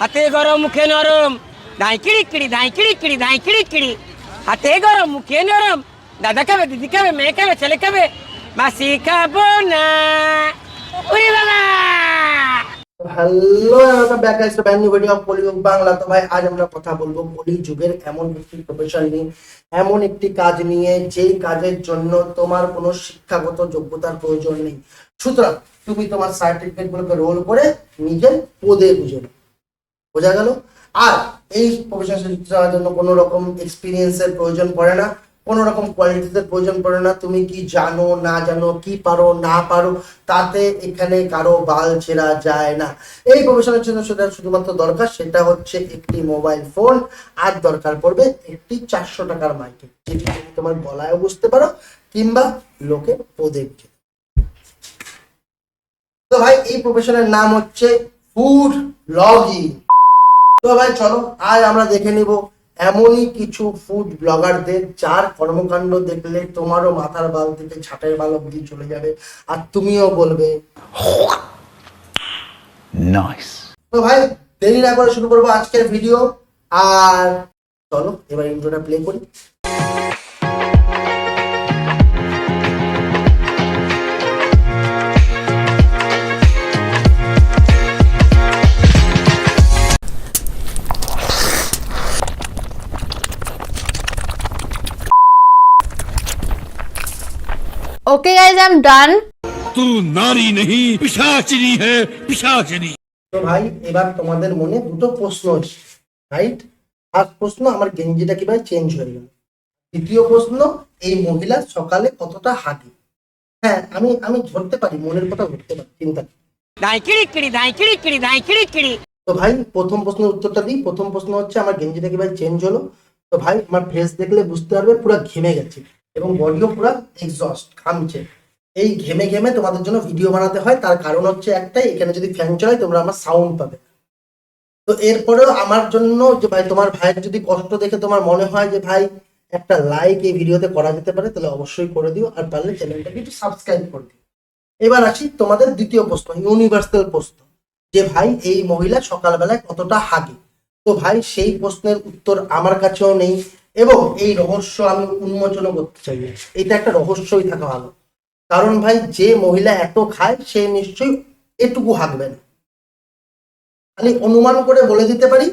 হাতে গরম মুখে নরম, দাই কিড়ি কিড়ি দাই কিড়ি কিড়ি দাই কিড়ি কিড়ি। হাতে গরম মুখে নরম, দাদা খাবে, দিদি খাবে, মেয়ে খাবে, ছেলে খাবে, মাসি খাবো না। ওরে বাবা! Hello, back guys, brand new video of কলিযুগ বাংলা। তো ভাই আজ আমরা কথা বলবো কলিযুগের এমন একটি প্রফেশন নিয়ে, এমন একটি কাজ নিয়ে যেই কাজের জন্য তোমার কোনো শিক্ষাগত যোগ্যতার প্রয়োজন নেই। সুতরাং তুমি তোমার সার্টিফিকেট গুলোকে রোল করে নিজের পদে বুঝে নাও। বোঝা গেল? আর এই প্রফেশন যাওয়ার জন্য কোনো রকম এক্সপিরিয়েন্সের প্রয়োজন পড়ে না, কোনো রকম কোয়ালিটিতে প্রয়োজন পড়ে না। তুমি কি জানো না জানো, কি পারো না পারো, তাতে এখানে কারো বাল ছেঁড়া যায় না। এই প্রফেশনের জন্য সেটা শুধুমাত্র দরকার, সেটা হচ্ছে একটি মোবাইল ফোন, আর দরকার পড়বে একটি 400 টাকার মাইকে, যেটি তুমি তোমার গলায় বুঝতে পারো কিংবা লোকে পদে বুঝে। তো ভাই এই প্রফেশনের নাম হচ্ছে ফুড ব্লগিং। তো ভাই চলো আজ আমরা দেখে নিব এমনই কিছু ফুড ব্লগারদের যার কর্মকাণ্ড দেখলে তোমারও মাথার বাল থেকে ছাটের বাল অব্দি চলে যাবে, আর তুমিও বলবে নাইস। তো ভাই দেরি না করে শুরু করবো আজকের ভিডিও। আর চলো এবার ইন্ট্রোটা প্লে করি। Okay guys, I'm done. तू नारी नहीं पिशाचिनी है पिशाचिनी। তো ভাই এবার তোমাদের মনে দুটো প্রশ্ন আছে, রাইট? ফার্স্ট প্রশ্ন, আমার গেঞ্জিটা কিভাবে চেঞ্জ হয়ে গেল। দ্বিতীয় প্রশ্ন, এই মহিলা সকালে কতটা হাঁটে। হ্যাঁ, আমি আমি ধরতে পারি, মনের কথা ধরতে পারি, চিন্তা নেই। দাই কিড়ি কিড়ি দাই কিড়ি কিড়ি দাই কিড়ি কিড়ি। তো ভাই প্রথম প্রশ্নের উত্তরটা দিই। প্রথম প্রশ্ন হচ্ছে আমার গেঞ্জিটা কিভাবে চেঞ্জ হলো। তো ভাই আমার ফেস দেখলে বুঝতে পারবে পুরো ঘেমে গেছে এবং বডিও পুরো এক্সস্ট ঘামছে। এই ঘেমে ঘেমে তোমাদের জন্য ভিডিও বানাতে হয়, তার কারণ হচ্ছে একটাই, এখানে যদি ফ্যান চালাই তোমরা আমার সাউন্ড পাবে। তো এরপরেও আমার জন্য যে ভাই তোমার ভাইয়ের যদি কষ্ট দেখে তোমার মনে হয় যে ভাই একটা লাইক এই ভিডিওতে করা যেতে পারে, তাহলে অবশ্যই করে দিও, আর পারলে চ্যানেলটাকে একটু সাবস্ক্রাইব করে দিও। এবার আসি তোমাদের দ্বিতীয় প্রশ্ন, ইউনিভার্সাল প্রশ্ন, যে ভাই এই মহিলা সকালবেলায় কতটা হাগে। তো ভাই সেই প্রশ্নের উত্তর আমার কাছেও নেই এবং এই রহস্য আমি উন্মোচনও করতে চাই। এটা একটা রহস্যই থাকা ভালো, কারণ ভাই যে মহিলা এত খায় সে নিশ্চয়ই এটুকু হাঁকবে না। আমি অনুমান করে বলে দিতে পারি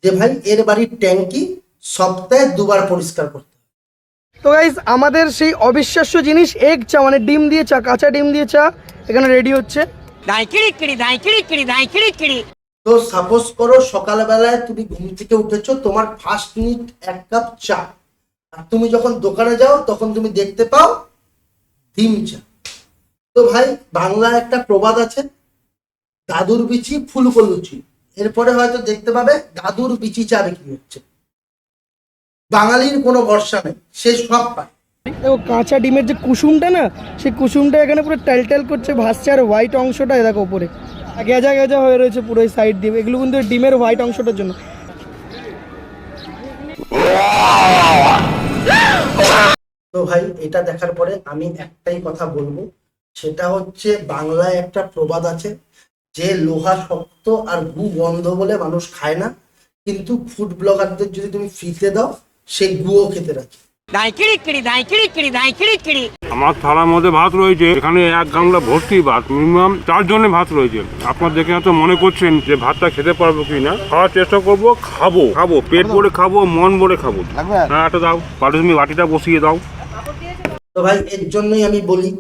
যে ভাই এর বাড়ির ট্যাঙ্কি সপ্তাহে 2 বার পরিষ্কার করতে। তো গাইজ আমাদের সেই অবিশ্বাস্য জিনিস এগ চা, মানে ডিম দিয়ে চা, কাঁচা ডিম দিয়ে চা এখানে রেডি হচ্ছে। দাই কিড়ি কিড়ি দাই কিড়ি কিড়ি দাই কিড়ি কিড়ি। তো সাপোজ করো সকালবেলায় তুমি ঘুম থেকে উঠেছো, তোমার ফার্স্ট মিনিট 1 কাপ চা, আর তুমি যখন দোকানে যাও তখন তুমি দেখতে পাও ডিম চা। তো ভাই বাংলায় একটা প্রবাদ আছে, দাদুর বিচি ফুলকো লুচি। এরপরে হয়তো দেখতে পাবে দাদুর বিচি চা বিক্রি হচ্ছে। বাঙালির কোনো ভরসা নেই, সে সব পায়। দেখো কাঁচা ডিমের যে কুসুমটা না, সেই কুসুমটা এখানে পুরো টালটাল করছে, ভাসছে, আর হোয়াইট অংশটা দেখো উপরে গেজা গেজা হয়ে রয়েছে পুরো এই সাইড দিয়ে। এগুলো কিন্তু ডিমের হোয়াইট অংশটার জন্য। তো ভাই এটা দেখার পরে আমি একটাই কথা বলবো, সেটা হচ্ছে বাংলায় একটা প্রবাদ আছে যে লোহা শক্ত আর গু গন্ধ বলে মানুষ খায় না, কিন্তু ফুড ব্লগারদের যদি তুমি ফ্রিতে দাও সে গুও খেতে রাখে। দাই কিড়ি কিড়ি দাই কিড়ি কিড়ি দাই কিড়ি কিড়ি। আমার থালার মধ্যে ভাত রয়েছে, এখানে 1 গামলা ভর্তি ভাত, মিনিমাম 4 জনের ভাত রয়েছে। আপনার দেখে হয়তো মনে করছেন যে ভাতটা খেতে পারবো কি না, খাওয়ার চেষ্টা করবো, খাবো খাবো, পেট ভরে খাবো, মন ভরে খাবো। হ্যাঁ এটা দাও, পারো তুমি বাটিটা বসিয়ে দাও। তো ভাই এর জন্যই আমি বলি,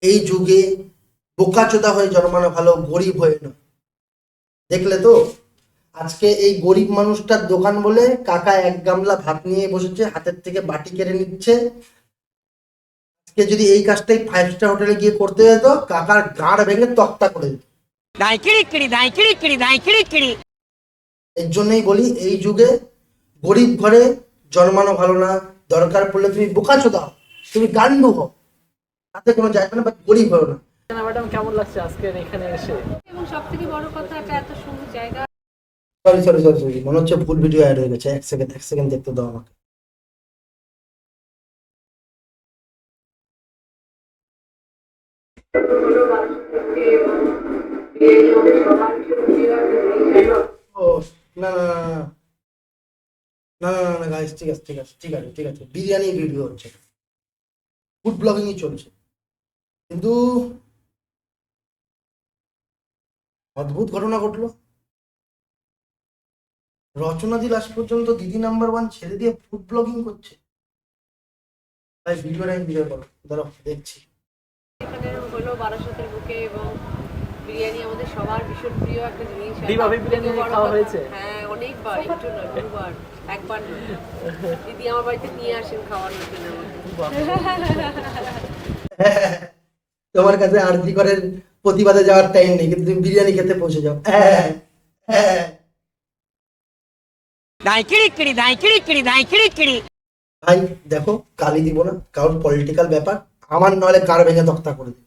এই যুগে বোকাচোদা হয়ে জন্মানো ভালো, গরিব হয়ে নয়। দেখলে তো আজকে এই গরিব মানুষটার দোকান বলে কাকা 1 গামলা ভাত নিয়ে বসেছে, হাতের থেকে বাটি কেড়ে নিচ্ছে। আজকে যদি এই কাজটাই 5 স্টার হোটেলে গিয়ে করতে যেত, কাকার গাড় ভেঙে তক্তা করে দিত। দাই কিড়ি কিড়ি দাই কিড়ি কিড়ি দাই কিড়ি কিড়ি। এর জন্যই বলি এই যুগে গরিব ঘরে জন্মানো ভালো না। দরকার পড়লে তুমি বোকাচোদা হও, তুমি গান্ডু হও, তাতে কোনো যায় না, বাট গরিব হও না। ম্যাডাম কেমন লাগছে আজকে এখানে এসে? এবং সবথেকে বড় কথা, এটা এত সুন্দর জায়গা। সরি, মনে হচ্ছে ভুল ভিডিও অ্যাড হয়ে গেছে। এক সেকেন্ড দেখতে দাও আমাকে। ও না না না না না না না গাইস, ঠিক আছে ঠিক আছে ঠিক আছে ঠিক আছে, বিরিয়ানি ভিডিও হচ্ছে, ফুড ব্লগিংই চলছে, কিন্তু অদ্ভুত ঘটনা ঘটলো। রচনাদি লাস্ট পর্যন্ত দিদি নাম্বার 1 ছেড়ে দিয়ে ফুড ব্লগিং করছে। তাই ভিডিওটা এনজয় করো, দাঁড়াও দেখছি। এখানে হলো বারাসাতের বুকে এবং বিরিয়ানি আমাদের সবার ভীষণ প্রিয় একটা জিনিস। ডিমভাবে বিরিয়ানি বড় খাওয়া কথা- হয়েছে? হ্যাঁ, অনেকবার, একটু নয়, দুবার, একবার নয়। দিদি আমার বাড়িতে নিয়ে আসেন খাওয়ানোর জন্য আমাকে। তোমার কাছে আরজি করের প্রতিবাদে যাওয়ার টাইম নেই, কিন্তু তুমি বিরিয়ানি খেতে পৌঁছে যাও। হ্যাঁ হ্যাঁ। দাঁই কিড়ি দাঁই কিড়ি ভাই দেখো, গালি দিব না, কারণ পলিটিক্যাল ব্যাপার, আমার নলে কার ভেঙে তক্তা করে দিই।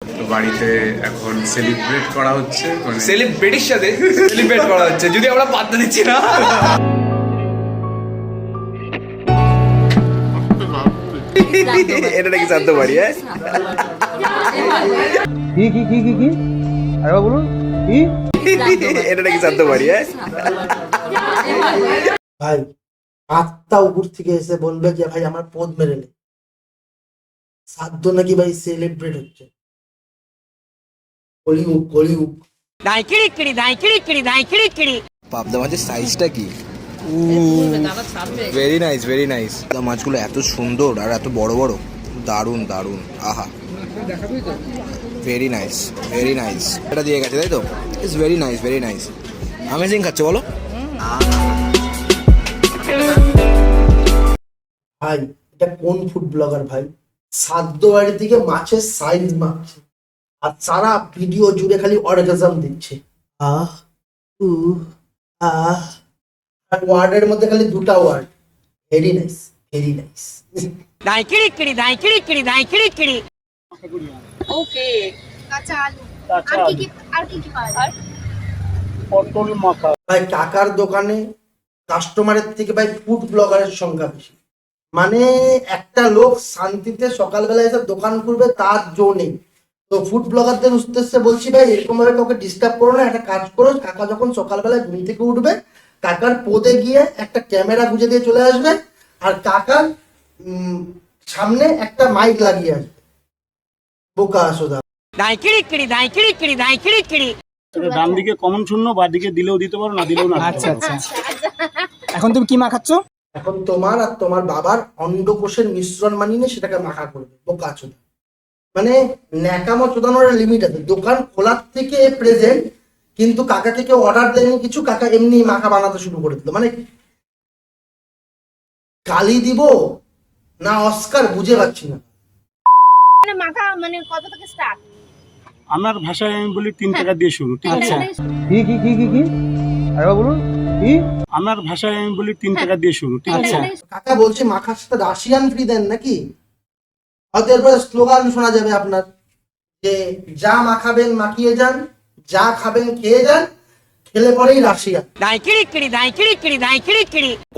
তো বাড়িতে এখন সেলিব্রেট করা হচ্ছে, মানে সেলিব্রিটির সাথে সেলিব্রেট করা হচ্ছে, যদি আমরা পাত্তা দিচ্ছি না। এটা নাকি জানতে পারি, হ্যাঁ কি আরে বলুন কি এটা নাকি জানতে পারি, হ্যাঁ ভাই আত্মা উপর থেকে এসে বলবে যে ভাই আমার পদ মেরে নে, সাধ্য নাকি ভাই সেলিব্রেট হচ্ছে। কলিযুগ কলিযুগ। দাঁই কিড়ি পাবদা মাছের সাইজটা কি, ভেরি নাইস ভেরি নাইস। মাছগুলো এত সুন্দর আর এত বড় বড়, দারুন দারুন, আহা ভেরি নাইস ভেরি নাইস। এটা দিয়ে গেছে তাই তো, it's very nice very nice, amazing খাচ্ছে বলো। ভাই এটা কোন ফুড ব্লগার ভাই, সাধ্য বাড়ি থেকে মাছের সাইজ মাপছে আর সারা ভিডিও জুড়ে খালি অর্গাজম দিচ্ছে, আহ উ আহ, আর ওয়ার্ডের মধ্যে খালি দুটা word, very nice very nice. দাঁই কিড়ি ওকে, কাঁচা আলু আর কি কি পাওয়া যায়? ভাই টাকার দোকানে কাস্টমারের থেকে ভাই ফুড ব্লগারের সংখ্যা বেশি, মানে একটা লোক শান্তিতে সকালবেলা এসে দোকান খুলবে তার জো নেই। তো ফুড ব্লগারদের উদ্দেশ্যে বলছি ভাই, এরকম ভাবে কাউকে ডিস্টার্ব করো না, একটা কাজ করো, কাকা যখন সকালবেলায় ঘুম থেকে উঠবে কাকার পদে গিয়ে একটা ক্যামেরা গুঁজে দিয়ে চলে আসবে, আর কাকার সামনে একটা মাইক লাগিয়ে আসবে, বোকা আসোদা। দাঁই কিড়ি ডান দিকে কমন শূন্য, বা দিকে দিলেও দিতে পারো, না দিলেও না। আচ্ছা আচ্ছা, এখন তুমি কি মাখাচ্ছ? এখন তোমার আর তোমার বাবার অন্ডকোষের মিশ্রণ মানিয়ে নিয়ে সেটাকে মাখা করবে, বোকা চোদা। মানে ন্যাকামো চোদানোর লিমিট আছে, দোকান খোলার থেকে প্রেজেন্ট, কিন্তু কাকাকে কেউ অর্ডার দেয়নি কিছু, কাকা এমনি মাখা বানাতে শুরু করে দিল। মানে গালি দিব না অস্কার বুঝে পাচ্ছি না। মানে মাখা মানে কত থেকে স্টার্ট? আমার ভাষায় আমি বলি 3 টাকা দিয়ে শুরু, ঠিক আছে? কি আরে বলুন কি আমার ভাষায় আমি বলি 3 টাকা দিয়ে শুরু, ঠিক আছে? কাকা বলছে মাখার সাথে রাশিয়ান ফ্রি দেন নাকি? হয়তো এরপরে স্লোগান শোনা যাবে আপনার, যে যা মাখাবেন মাখিয়ে যান, যা খাবেন খেয়ে যান, খেলে পরেই রাশিয়া। দাঁই কিড়ি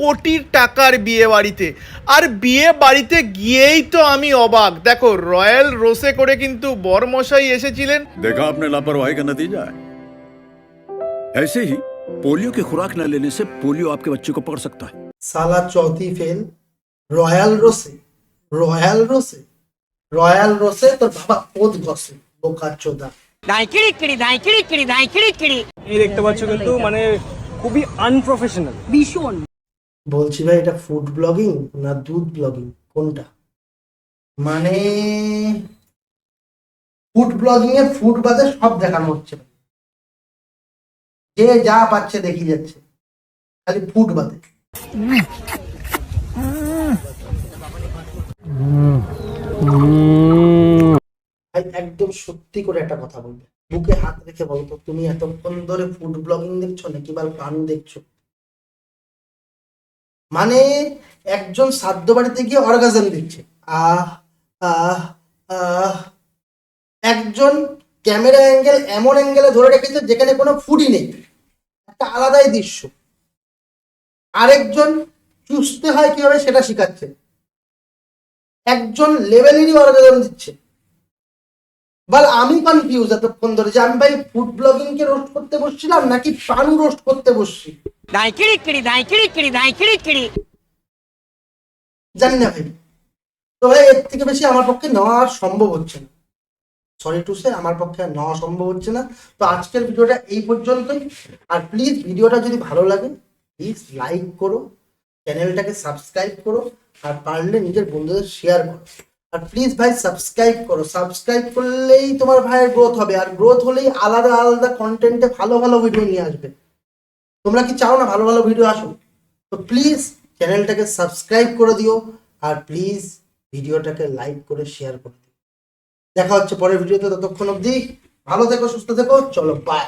কোটির টাকার বিয়ে বাড়িতে, আর বিয়ে বাড়িতে গিয়েই তো আমি অবাক। দেখো রয়্যাল রোসে করে কিন্তু বরমশাই এসেছিলেন। देखा आपने लापरवाही का नतीजा है। ऐसे ही पोलियो की खुराक न लेने से पोलियो आपके बच्चे को पकड़ सकता है। साला चौथी फेल। रॉयल रोसे रॉयल रोसे रॉयल रोसे तो बाबा पोद गसे बोका चोदा। দাঁই কিড়ি এই দেখতে পাচ্ছ কিন্তু মানে খুবই আনপ্রফেশনাল। ভীষণ। বলছি ভাই এটা ফুড ব্লগিং না দুধ ব্লগিং, কোনটা? মানে ফুড ব্লগিং এ ফুড বাদে সব দেখানো হচ্ছে, যে যা পাচ্ছে দেখি যাচ্ছে, খালি ফুড বাদে। ভাই একদম সত্যি করে একটা কথা বলবে, বুকে হাত রেখে বলতো, তুমি এতক্ষণ ধরে ফুড ব্লগিং দেখছো নাকি বা গান দেখছো? মানে একজন সাধ্য বাড়িতে গিয়ে অর্গাজম দিচ্ছে, আহ আহ আহ, একজন ক্যামেরা অ্যাঙ্গেল এমন অ্যাঙ্গেলে ধরে রেখেছে যেখানে কোনো ফুডই নেই, একটা আলাদাই দৃশ্য। আরেকজন চুষতে হয় কিভাবে সেটা শিখাচ্ছে, একজন লেভেলেরই অর্গাজম দিচ্ছে। বল আমি কনফিউজ এতক্ষণ ধরে যে আমি ভাই ফুড ব্লগিং কে রোস্ট করতে বসছিলাম নাকি পানু রোস্ট করতে বসছি। ধাই কিড়ি ধাই কিড়ি ধাই কিড়ি। জানি না ভাই, তো ভাই এর থেকে বেশি আমার পক্ষে নেওয়া আর সম্ভব হচ্ছে না, সরি টু সে আমার পক্ষে আর নেওয়া সম্ভব হচ্ছে না। তো আজকের ভিডিওটা এই পর্যন্তই। আর প্লিজ ভিডিওটা যদি ভালো লাগে প্লিজ লাইক করো, চ্যানেলটাকে সাবস্ক্রাইব করো, আর পারলে নিজের বন্ধুদের শেয়ার করো। আর প্লিজ ভাই সাবস্ক্রাইব করো, সাবস্ক্রাইব করলেই তোমার ভাইয়ের গ্রোথ হবে, আর গ্রোথ হলেই আলাদা আলাদা কন্টেন্টে ভালো ভালো ভিডিও নিয়ে আসবে। তোমরা কি চাও না ভালো ভালো ভিডিও আসুক? তো প্লিজ চ্যানেলটাকে সাবস্ক্রাইব করে দিও, আর প্লিজ ভিডিওটাকে লাইক করে শেয়ার করে দিও। দেখা হচ্ছে পরের ভিডিওতে, ততক্ষণ অবধি ভালো থেকো, সুস্থ থেকো, চলো বাই।